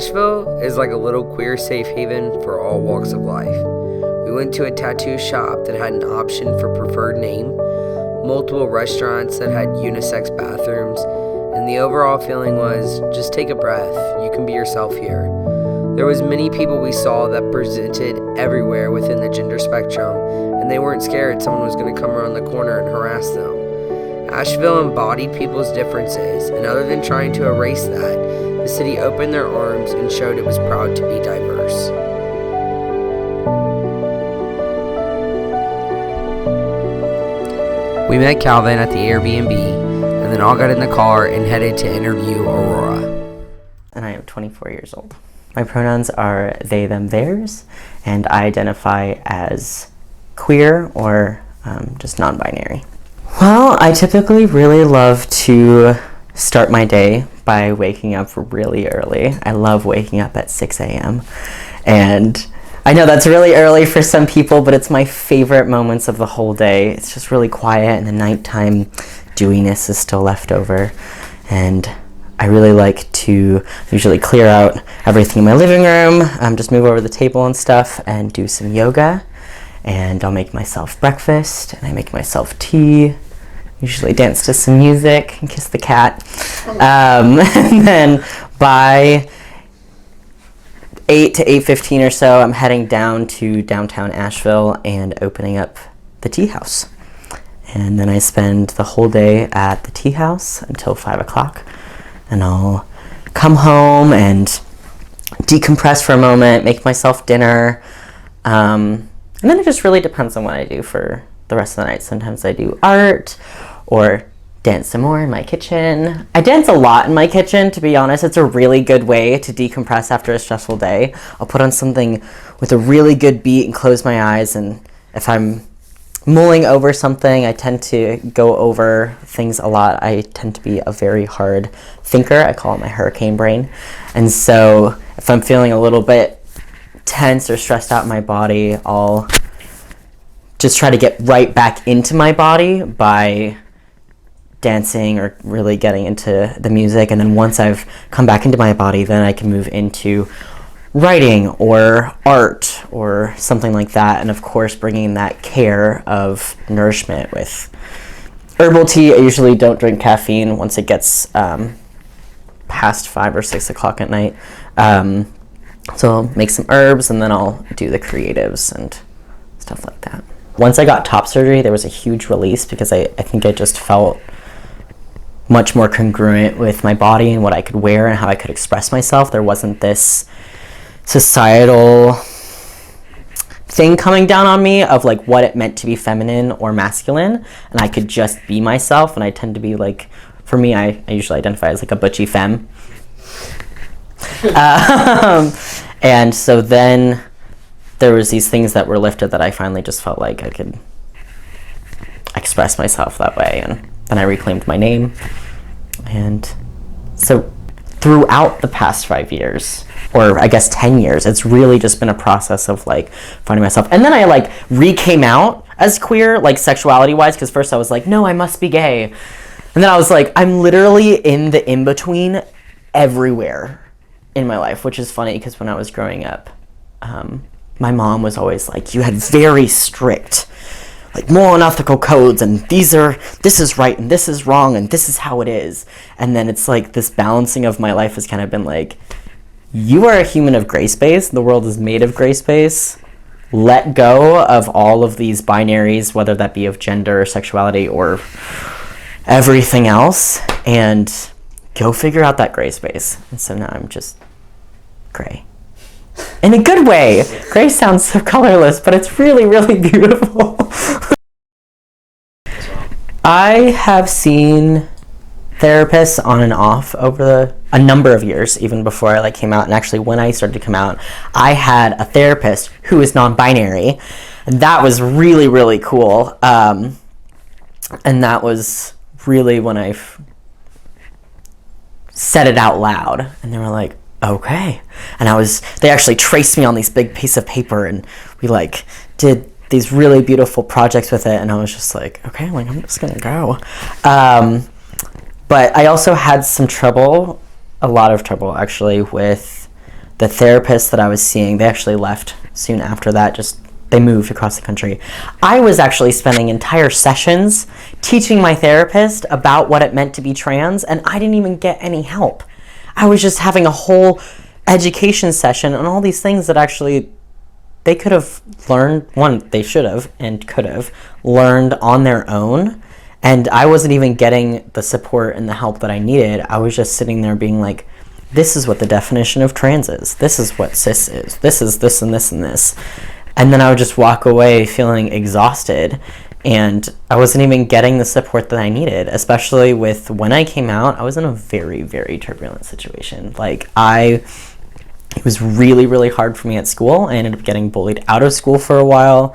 Asheville is like a little queer safe haven for all walks of life. We went to a tattoo shop that had an option for preferred name, multiple restaurants that had unisex bathrooms, and the overall feeling was, just take a breath, you can be yourself here. There was many people we saw that presented everywhere within the gender spectrum, and they weren't scared someone was going to come around the corner and harass them. Asheville embodied people's differences, and other than trying to erase that, the city opened their arms and showed it was proud to be diverse. We met Kalvin at the Airbnb, and then all got in the car and headed to interview Aurora. And I am 24 years old. My pronouns are they, them, theirs, and I identify as queer or just non-binary. Well, I typically really love to start my day by waking up really early. I love waking up at 6 a.m. And I know that's really early for some people, but it's my favorite moments of the whole day. It's just really quiet, and the nighttime dewiness is still left over. And I really like to usually clear out everything in my living room, just move over the table and stuff, and do some yoga. And I'll make myself breakfast, and I make myself tea. Usually dance to some music and kiss the cat. And then by 8 to 8:15 or so, I'm heading down to downtown Asheville and opening up the tea house. And then I spend the whole day at the tea house until 5 o'clock. And I'll come home and decompress for a moment, make myself dinner. And then it just really depends on what I do for the rest of the night. Sometimes I do art or dance some more in my kitchen. I dance a lot in my kitchen, to be honest. It's a really good way to decompress after a stressful day. I'll put on something with a really good beat and close my eyes, and if I'm mulling over something, I tend to go over things a lot. I tend to be a very hard thinker. I call it my hurricane brain. And so if I'm feeling a little bit tense or stressed out in my body, I'll just try to get right back into my body by dancing or really getting into the music. And then once I've come back into my body, then I can move into writing or art or something like that. And of course, bringing that care of nourishment with herbal tea. I usually don't drink caffeine once it gets past 5 or 6 o'clock at night. So I'll make some herbs, and then I'll do the creatives and stuff like that. Once I got top surgery, there was a huge release because I think I just felt much more congruent with my body and what I could wear and how I could express myself. There wasn't this societal thing coming down on me of like what it meant to be feminine or masculine, and I could just be myself. And I tend to be like, for me, I usually identify as like a butchy femme. And so then there was these things that were lifted that I finally just felt like I could express myself that way. And then I reclaimed my name. And so throughout the past 5 years, or I guess 10 years, it's really just been a process of like finding myself. And then I like came out as queer, like sexuality wise, because first I was like, no, I must be gay. And then I was like, I'm literally in the in-between everywhere in my life, which is funny because when I was growing up, my mom was always like, you had very strict like moral and ethical codes, and this is right and this is wrong and this is how it is. And then it's like this balancing of my life has kind of been like, you are a human of gray space. The world is made of gray space. Let go of all of these binaries, whether that be of gender or sexuality or everything else, and go figure out that gray space. And so now I'm just gray. In a good way. Gray sounds so colorless, but it's really, really beautiful. I have seen therapists on and off over a number of years, even before I came out. And actually, when I started to come out, I had a therapist who is non-binary, and that was really, really cool. And that was really when I said it out loud, and they were like, okay. And they actually traced me on these big piece of paper, and we did these really beautiful projects with it, and I was just like, okay, I'm just gonna go. But I also had a lot of trouble actually with the therapist that I was seeing, they actually left soon after that. They moved across the country. I was actually spending entire sessions teaching my therapist about what it meant to be trans, and I didn't even get any help. I was just having a whole education session on all these things that actually they could have learned, they should have and could have learned on their own. And I wasn't even getting the support and the help that I needed. I was just sitting there being like, this is what the definition of trans is. This is what cis is. This is this and this and this. And then I would just walk away feeling exhausted. And I wasn't even getting the support that I needed, especially with when I came out, I was in a very, very turbulent situation. It was really, really hard for me at school. I ended up getting bullied out of school for a while.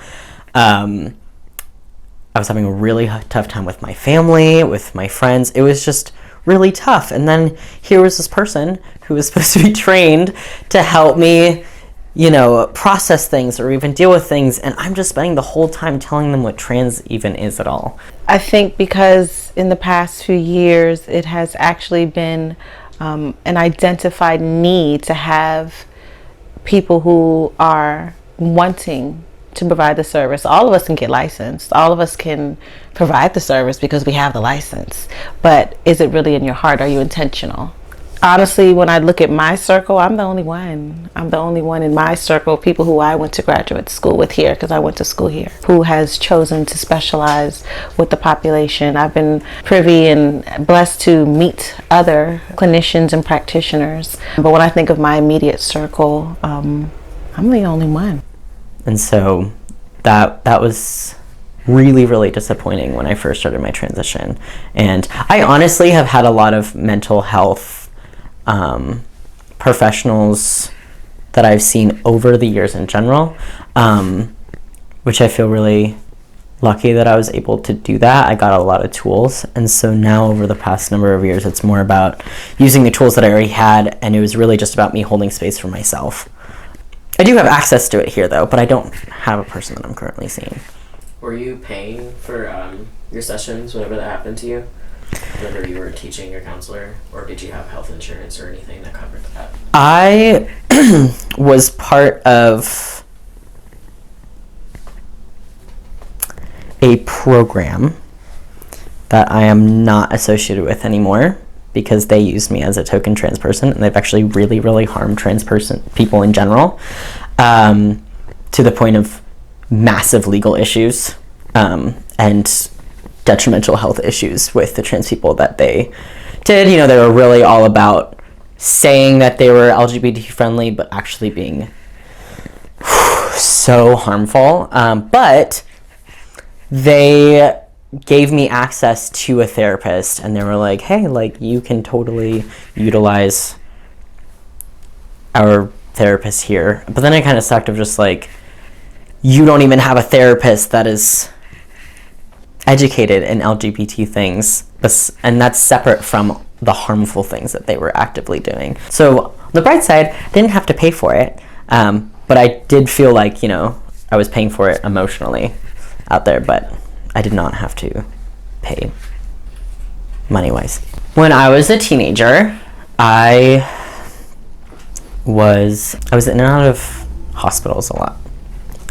I was having a really tough time with my family, with my friends. It was just really tough. And then here was this person who was supposed to be trained to help me, process things or even deal with things. And I'm just spending the whole time telling them what trans even is at all. I think because in the past few years, it has actually been an identified need to have people who are wanting to provide the service. All of us can get licensed. All of us can provide the service because we have the license. But is it really in your heart? Are you intentional? Honestly, when I look at my circle, I'm the only one. I'm the only one in my circle, people who I went to graduate school with here, because I went to school here, who has chosen to specialize with the population. I've been privy and blessed to meet other clinicians and practitioners. But when I think of my immediate circle, I'm the only one. And so that was really, really disappointing when I first started my transition. And I honestly have had a lot of mental health professionals that I've seen over the years in general, which I feel really lucky that I was able to do that. I got a lot of tools, and so now over the past number of years, it's more about using the tools that I already had, and it was really just about me holding space for myself. I do have access to it here, though, but I don't have a person that I'm currently seeing. Were you paying for your sessions whenever that happened to you? Whether you were teaching your counselor, or did you have health insurance or anything that covered that? I was part of a program that I am not associated with anymore because they used me as a token trans person, and they've actually really, really harmed trans people in general, to the point of massive legal issues and detrimental health issues with the trans people that they did. They were really all about saying that they were LGBT friendly, but actually being so harmful. But they gave me access to a therapist, and they were like, hey, you can totally utilize our therapist here. But then I kind of sucked of just you don't even have a therapist that is educated in LGBT things, and that's separate from the harmful things that they were actively doing. So on the bright side, I didn't have to pay for it, but I did feel like, I was paying for it emotionally out there, but I did not have to pay money-wise. When I was a teenager, I was in and out of hospitals a lot.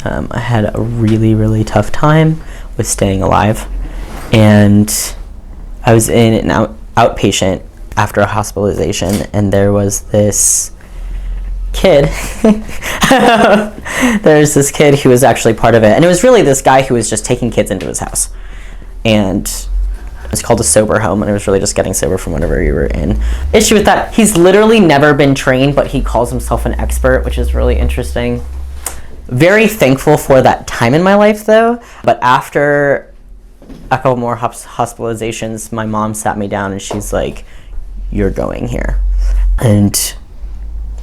I had a really, really tough time with staying alive, and I was in an outpatient after a hospitalization, and there was this kid there's this kid who was actually part of it, and it was really this guy who was just taking kids into his house, and it was called a sober home, and it was really just getting sober from whatever you were in. Issue with that, he's literally never been trained, but he calls himself an expert, which is really interesting. Very thankful for that time in my life, though. But after a couple more hospitalizations, my mom sat me down and she's like, you're going here. And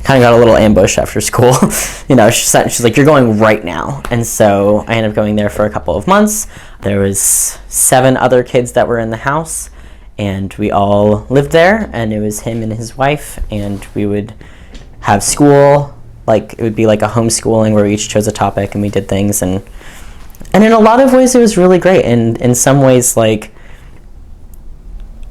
kind of got a little ambush after school. She's like, you're going right now. And so I ended up going there for a couple of months. There was 7 other kids that were in the house, and we all lived there, and it was him and his wife, and we would have school. It would be like a homeschooling where we each chose a topic and we did things, and in a lot of ways it was really great, and in some ways I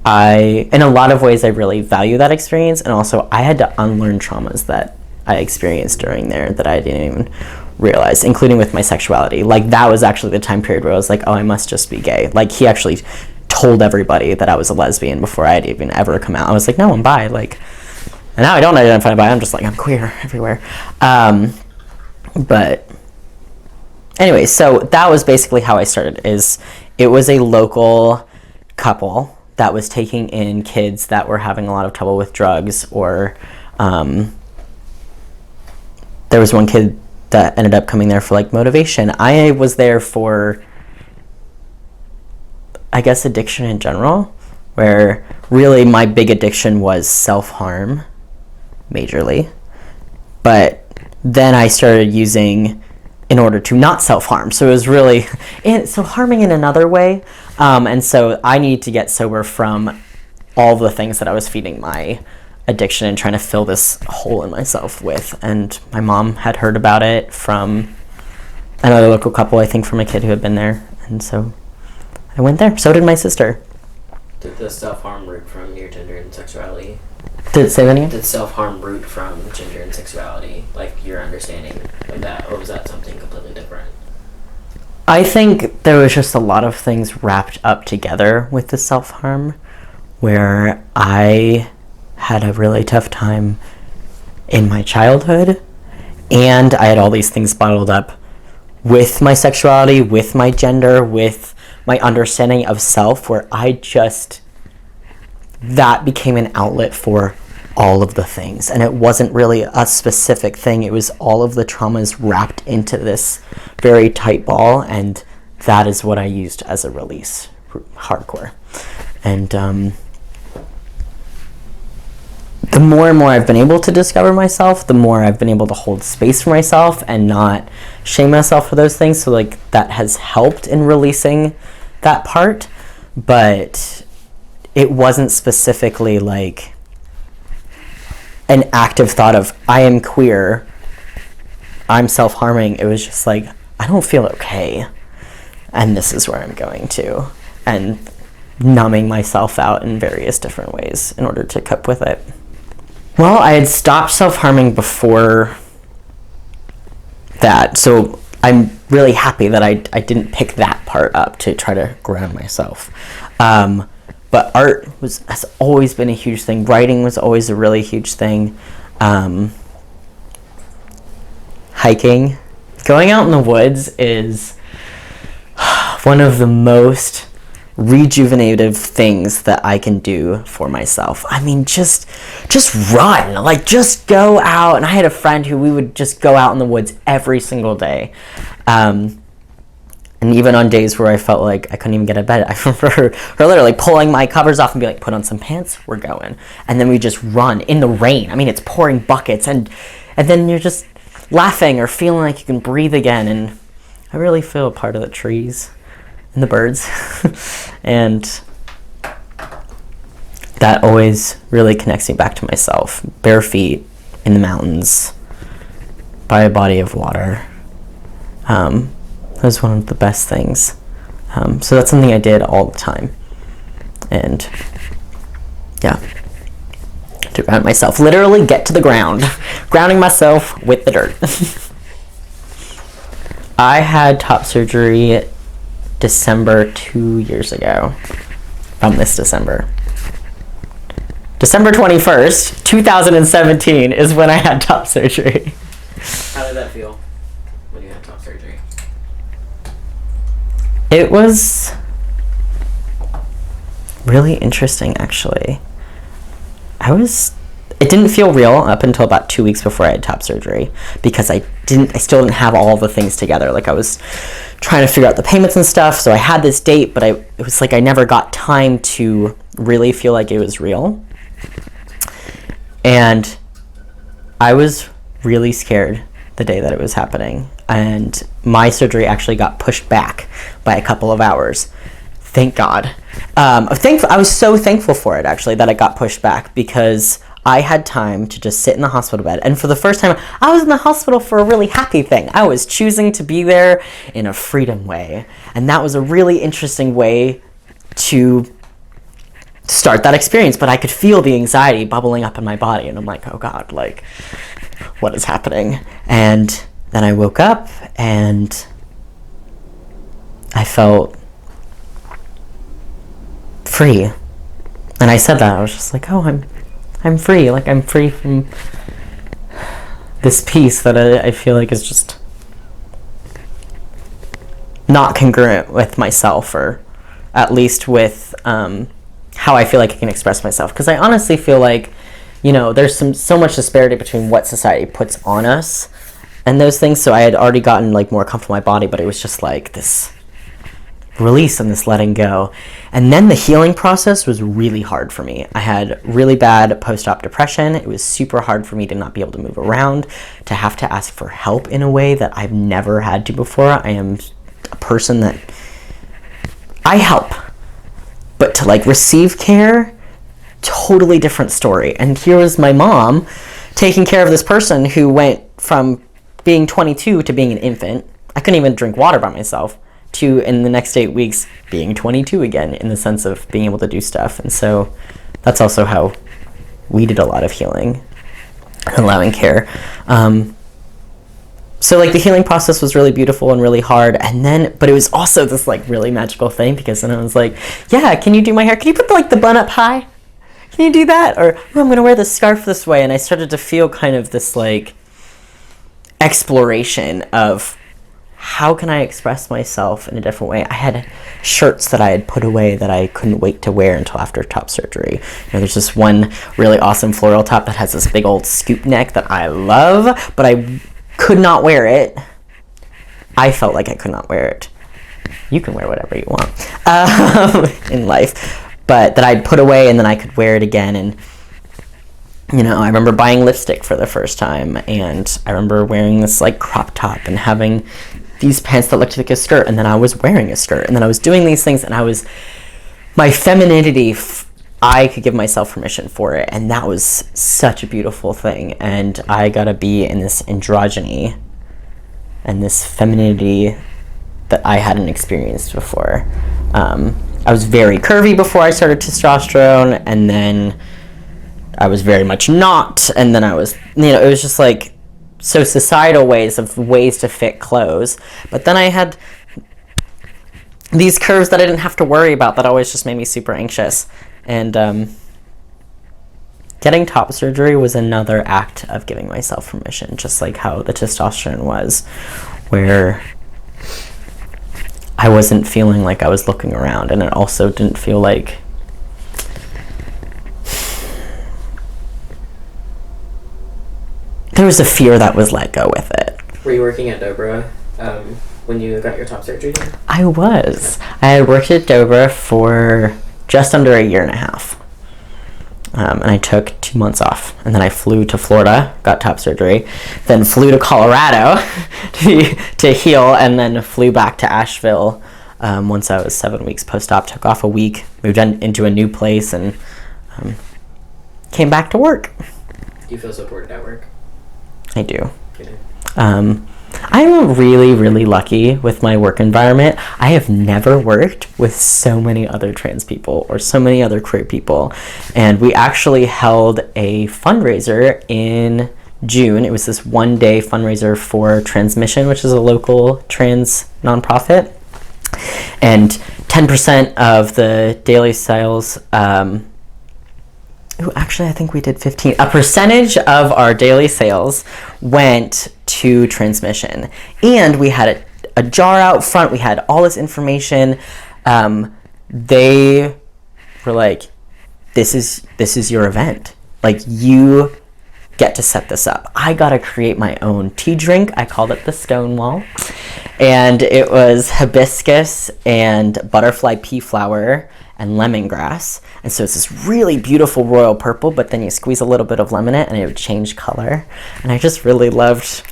really value that experience, and also I had to unlearn traumas that I experienced during there that I didn't even realize, including with my sexuality. Like, that was actually the time period where I was like, oh, I must just be gay. Like, he actually told everybody that I was a lesbian before I had even ever come out. I was like, no, I'm bi. Like, and now I don't identify bi. I'm just like, I'm queer everywhere. But anyway, so that was basically how I started. It was a local couple that was taking in kids that were having a lot of trouble with drugs, or there was one kid that ended up coming there for like motivation. I was there for, I guess, addiction in general, where really my big addiction was self-harm, majorly. But then I started using in order to not self-harm. So it was really, so harming in another way. And so I needed to get sober from all the things that I was feeding my addiction and trying to fill this hole in myself with. And my mom had heard about it from another local couple, I think from a kid who had been there. And so I went there. So did my sister. Did the self-harm root from your gender and sexuality? Did it say that again? Did self-harm root from gender and sexuality, like your understanding of that, or was that something completely different? I think there was just a lot of things wrapped up together with the self-harm, where I had a really tough time in my childhood, and I had all these things bottled up with my sexuality, with my gender, with my understanding of self, where that became an outlet for all of the things. And it wasn't really a specific thing. It was all of the traumas wrapped into this very tight ball. And that is what I used as a release, hardcore. And the more and more I've been able to discover myself, the more I've been able to hold space for myself and not shame myself for those things. So like that has helped in releasing that part. But it wasn't specifically like an active thought of, I am queer, I'm self-harming. It was just like, I don't feel okay, and this is where I'm going to. And numbing myself out in various different ways in order to cope with it. Well, I had stopped self-harming before that, so I'm really happy that I didn't pick that part up to try to ground myself. But art has always been a huge thing. Writing was always a really huge thing. Hiking. Going out in the woods is one of the most rejuvenative things that I can do for myself. I mean, just run. Like, just go out. And I had a friend who we would just go out in the woods every single day. And even on days where I felt like I couldn't even get out of bed, I remember her literally pulling my covers off and be like, put on some pants, we're going. And then we just run in the rain. I mean, it's pouring buckets. And then you're just laughing or feeling like you can breathe again. And I really feel a part of the trees and the birds. And that always really connects me back to myself. Bare feet in the mountains by a body of water. That was one of the best things. So that's something I did all the time. And yeah, to ground myself. Literally get to the ground. Grounding myself with the dirt. I had top surgery December 2 years ago. From this December. December 21st, 2017 is when I had top surgery. How did that feel when you had top surgery? It was really interesting, actually. It didn't feel real up until about 2 weeks before I had top surgery, because I still didn't have all the things together. Like, I was trying to figure out the payments and stuff, so I had this date, but it was like I never got time to really feel like it was real. And I was really scared the day that it was happening. And my surgery actually got pushed back by a couple of hours. Thank God. I was so thankful for it, actually, that it got pushed back, because I had time to just sit in the hospital bed. And for the first time, I was in the hospital for a really happy thing. I was choosing to be there in a freedom way. And that was a really interesting way to start that experience. But I could feel the anxiety bubbling up in my body. And I'm like, oh God, like, what is happening? And then I woke up and I felt free. And I said that. I was just like, oh, I'm free. Like, I'm free from this piece that I feel like is just not congruent with myself, or at least with how I feel like I can express myself. Because I honestly feel like, you know, there's so much disparity between what society puts on us and those things. So I had already gotten like more comfortable with my body, but it was just like this release and this letting go. And then the healing process was really hard for me. I had really bad post-op depression. It was super hard for me to not be able to move around, to have to ask for help in a way that I've never had to before. I am a person that I help, but to like receive care, totally different story. And here was my mom taking care of this person who went from being 22 to being an infant. I couldn't even drink water by myself, to in the next 8 weeks being 22 again, in the sense of being able to do stuff. And so that's also how we did a lot of healing and allowing care. So like the healing process was really beautiful and really hard. And then, but it was also this like really magical thing, because then I was like, yeah, can you do my hair? Can you put the bun up high? Can you do that? Or, oh, I'm going to wear this scarf this way. And I started to feel kind of this like exploration of how can I express myself in a different way. I had shirts that I had put away that I couldn't wait to wear until after top surgery. You know, there's this one really awesome floral top that has this big old scoop neck that I love, but I could not wear it. I felt like I could not wear it. You can wear whatever you want in life, but that I'd put away and then I could wear it again. And you know, I remember buying lipstick for the first time, and I remember wearing this like crop top and having these pants that looked like a skirt, and then I was wearing a skirt, and then I was doing these things, and my femininity, I could give myself permission for it, and that was such a beautiful thing. And I got to be in this androgyny and this femininity that I hadn't experienced before. I was very curvy before I started testosterone, and then I was very much not, and then I was, you know, it was just like, so societal ways to fit clothes. But then I had these curves that I didn't have to worry about that always just made me super anxious. And getting top surgery was another act of giving myself permission, just like how the testosterone was, where I wasn't feeling like I was looking around, and it also didn't feel like there was a fear that was let go with it. Were you working at Dobra when you got your top surgery done? I was. I had worked at Dobra for just under a year and a half. And I took 2 months off. And then I flew to Florida, got top surgery, then flew to Colorado to heal, and then flew back to Asheville once I was 7 weeks post-op, took off a week, moved into a new place, and came back to work. Do you feel supported at work? I do. Good. I'm really, really lucky with my work environment. I have never worked with so many other trans people or so many other queer people. And we actually held a fundraiser in June. It was this one-day fundraiser for Transmission, which is a local trans nonprofit. And 10% of the daily sales, actually, I think we did 15. A percentage of our daily sales went to Transmission. And we had a jar out front. We had all this information. They were like, this is your event. Like, you get to set this up. I got to create my own tea drink. I called it the Stonewall. And it was hibiscus and butterfly pea flower and lemongrass. And so it's this really beautiful royal purple, but then you squeeze a little bit of lemon in it and it would change color. And I just really loved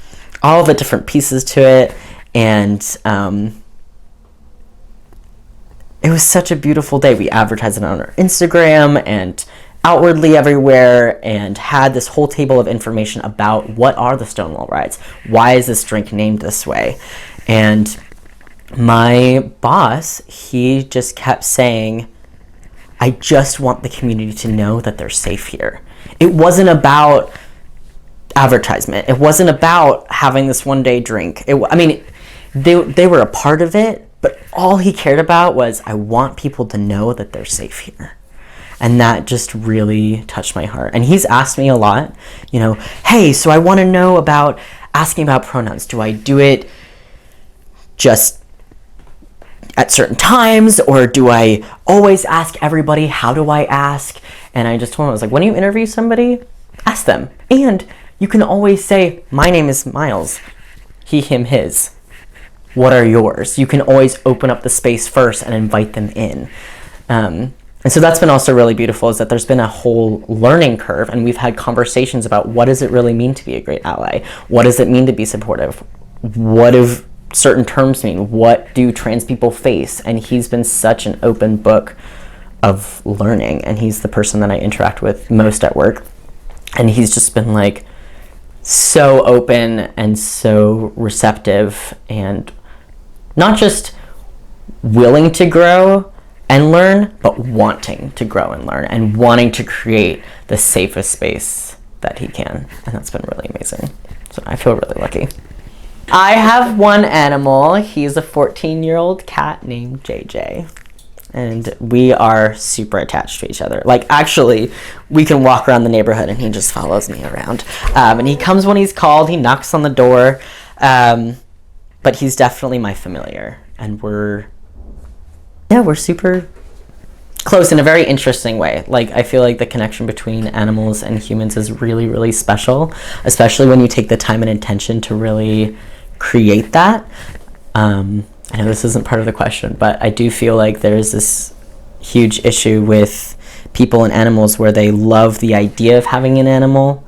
all the different pieces to it. And it was such a beautiful day. We advertised it on our Instagram and outwardly everywhere, and had this whole table of information about what are the Stonewall rides. Why is this drink named this way? And my boss, he just kept saying, I just want the community to know that they're safe here. It wasn't about advertisement. It wasn't about having this one day drink. They were a part of it, but all he cared about was, I want people to know that they're safe here. And that just really touched my heart. And he's asked me a lot, hey, so I want to know about asking about pronouns. Do I do it just at certain times, or do I always ask everybody? How do I ask? And I just told him, I was like, when you interview somebody, ask them. And you can always say, my name is Miles. He, him, his. What are yours? You can always open up the space first and invite them in. And so that's been also really beautiful, is that there's been a whole learning curve, and we've had conversations about what does it really mean to be a great ally? What does it mean to be supportive? What do certain terms mean? What do trans people face? And he's been such an open book of learning, and he's the person that I interact with most at work. And he's just been like so open and so receptive, and not just willing to grow and learn, but wanting to grow and learn, and wanting to create the safest space that he can. And that's been really amazing. So I feel really lucky. I have one animal. He's a 14-year-old cat named JJ. And we are super attached to each other. Like, actually, we can walk around the neighborhood and he just follows me around. And he comes when he's called. He knocks on the door. But he's definitely my familiar. And we're super close in a very interesting way. Like, I feel like the connection between animals and humans is really, really special, especially when you take the time and intention to really create that. I know this isn't part of the question, but I do feel like there's this huge issue with people and animals where they love the idea of having an animal.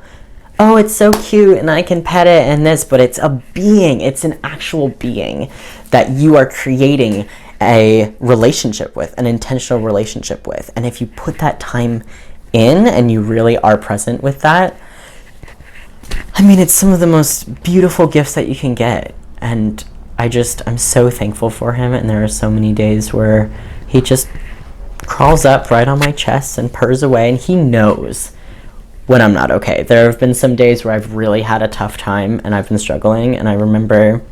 Oh, it's so cute and I can pet it and this, but it's a being. It's an actual being that you are creating a relationship with, an intentional relationship with. And if you put that time in and you really are present with that, it's some of the most beautiful gifts that you can get. And I'm so thankful for him. And there are so many days where he just crawls up right on my chest and purrs away, and he knows when I'm not okay. There have been some days where I've really had a tough time and I've been struggling. And I remember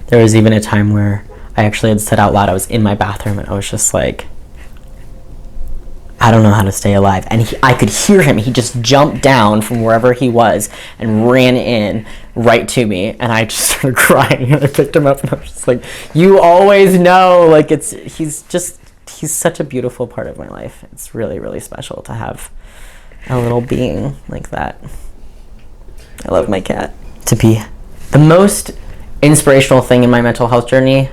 there was even a time where I actually had said out loud, I was in my bathroom and I was just like, I don't know how to stay alive. And I could hear him. He just jumped down from wherever he was and ran in right to me. And I just started crying. And I picked him up and I was just like, you always know. Like, he's such a beautiful part of my life. It's really, really special to have a little being like that. I love my cat. To be the most inspirational thing in my mental health journey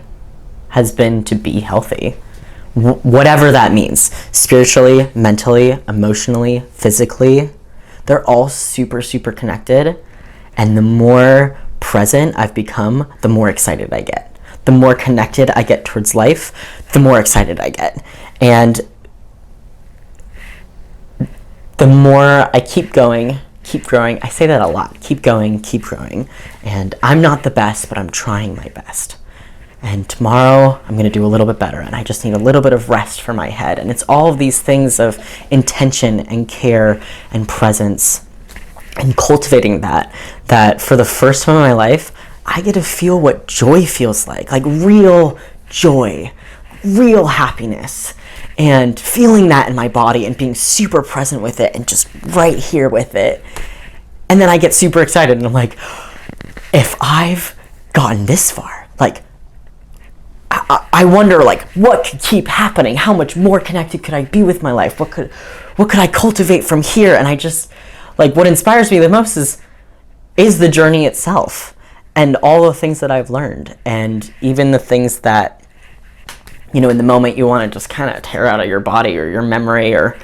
has been to be healthy. Whatever that means, spiritually, mentally, emotionally, physically, they're all super, super connected. And the more present I've become, the more excited I get. The more connected I get towards life, the more excited I get. And the more I keep going, keep growing. I say that a lot. Keep going, keep growing. And I'm not the best, but I'm trying my best. And tomorrow I'm going to do a little bit better, and I just need a little bit of rest for my head. And it's all of these things of intention and care and presence and cultivating that for the first time in my life, I get to feel what joy feels like real joy, real happiness, and feeling that in my body and being super present with it and just right here with it. And then I get super excited and I'm like, if I've gotten this far, I wonder what could keep happening? How much more connected could I be with my life? What could I cultivate from here? And I just what inspires me the most is the journey itself and all the things that I've learned, and even the things that in the moment you want to just kind of tear out of your body or your memory or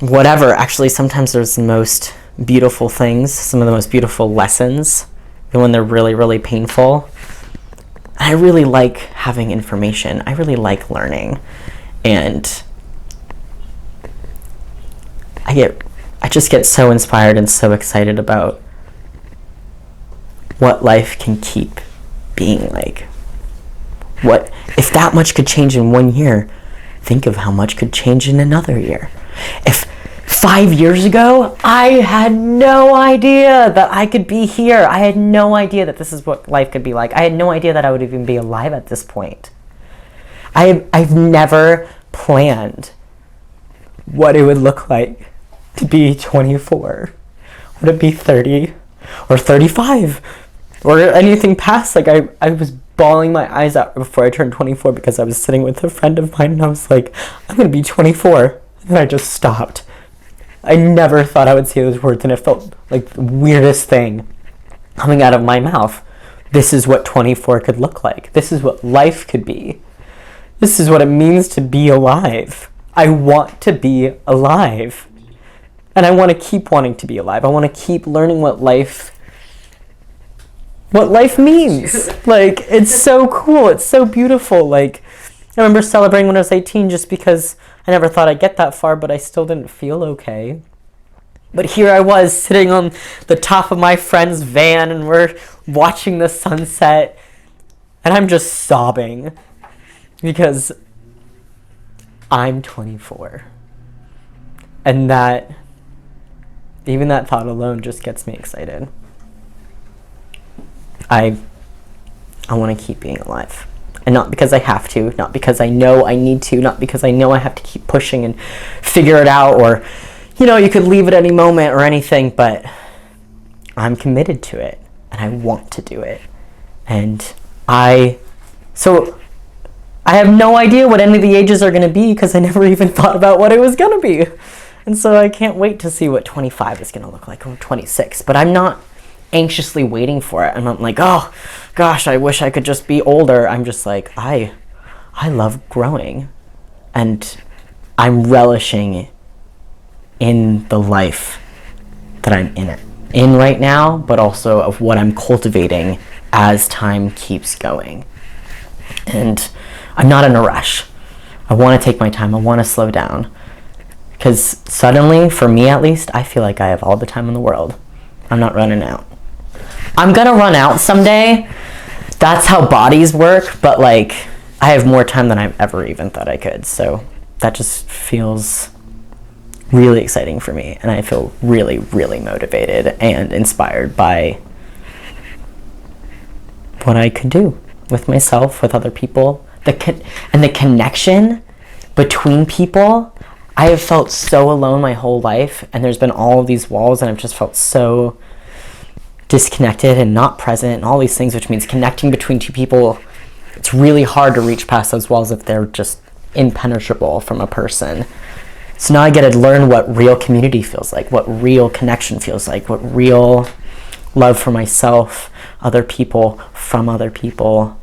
whatever. Actually, sometimes there's the most beautiful things, some of the most beautiful lessons, and when they're really, really painful. I really like having information. I really like learning. And I just get so inspired and so excited about what life can keep being like. What if that much could change in 1 year? Think of how much could change in another year. If 5 years ago, I had no idea that I could be here. I had no idea that this is what life could be like. I had no idea that I would even be alive at this point. I've never planned what it would look like to be 24. Would it be 30 or 35 or anything past? Like, I was bawling my eyes out before I turned 24 because I was sitting with a friend of mine and I was like, I'm going to be 24. And then I just stopped. I never thought I would say those words, and it felt like the weirdest thing coming out of my mouth. This is what 24 could look like. This is what life could be. This is what it means to be alive. I want to be alive. And I want to keep wanting to be alive. I want to keep learning what life means. Like, it's so cool. It's so beautiful. Like, I remember celebrating when I was 18 just because I never thought I'd get that far, but I still didn't feel okay. But here I was sitting on the top of my friend's van and we're watching the sunset and I'm just sobbing because I'm 24. And that, even that thought alone just gets me excited. I want to keep being alive. And not because I have to, not because I know I need to, not because I know I have to keep pushing and figure it out, or, you could leave at any moment or anything, but I'm committed to it and I want to do it. And so I have no idea what any of the ages are going to be because I never even thought about what it was going to be. And so I can't wait to see what 25 is going to look like, or 26, but I'm not anxiously waiting for it. I'm not like, oh gosh, I wish I could just be older. I'm just like, I love growing and I'm relishing in the life that I'm in right now, but also of what I'm cultivating as time keeps going. And I'm not in a rush. I want to take my time. I want to slow down because suddenly, for me at least, I feel like I have all the time in the world. I'm not running out. I'm gonna run out someday. That's how bodies work, but like, I have more time than I've ever even thought I could. So that just feels really exciting for me. And I feel really, really motivated and inspired by what I could do with myself, with other people. And the connection between people. I have felt so alone my whole life. And there's been all of these walls and I've just felt so disconnected and not present and all these things, which means connecting between two people, it's really hard to reach past those walls if they're just impenetrable from a person. So now I get to learn what real community feels like, what real connection feels like, what real love for myself, other people, from other people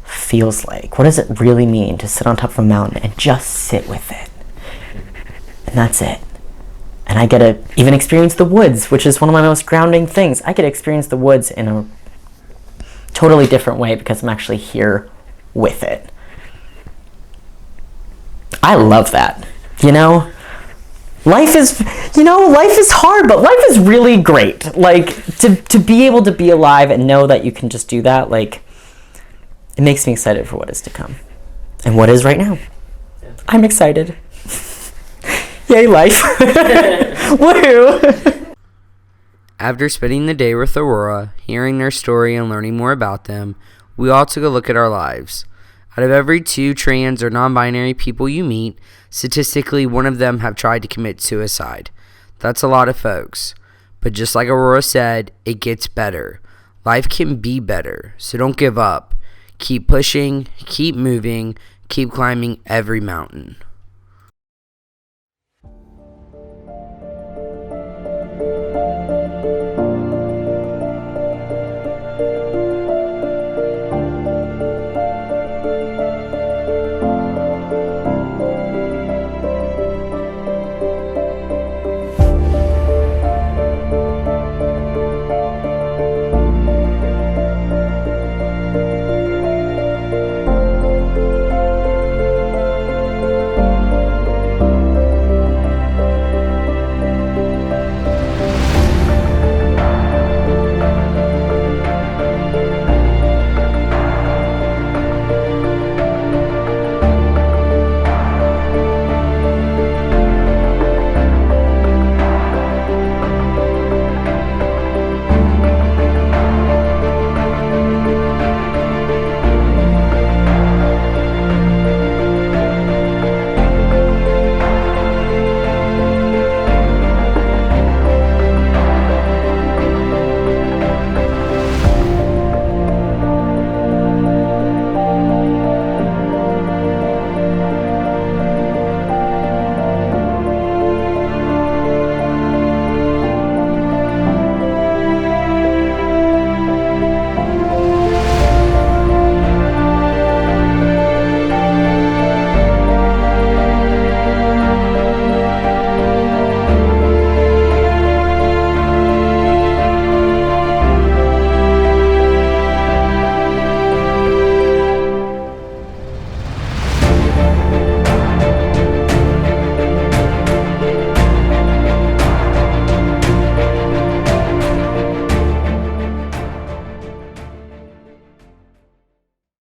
feels like. What does it really mean to sit on top of a mountain and just sit with it? And that's it. And I get to even experience the woods, which is one of my most grounding things. I get to experience the woods in a totally different way because I'm actually here with it. I love that. Life is hard, but life is really great. Like, to be able to be alive and know that you can just do that, like, it makes me excited for what is to come. And what is right now. I'm excited. Yay, life. Woohoo! After spending the day with Aurora, hearing their story and learning more about them, we all took a look at our lives. Out of every 2 trans or non-binary people you meet, statistically one of them have tried to commit suicide. That's a lot of folks. But just like Aurora said, it gets better. Life can be better, so don't give up. Keep pushing, keep moving, keep climbing every mountain.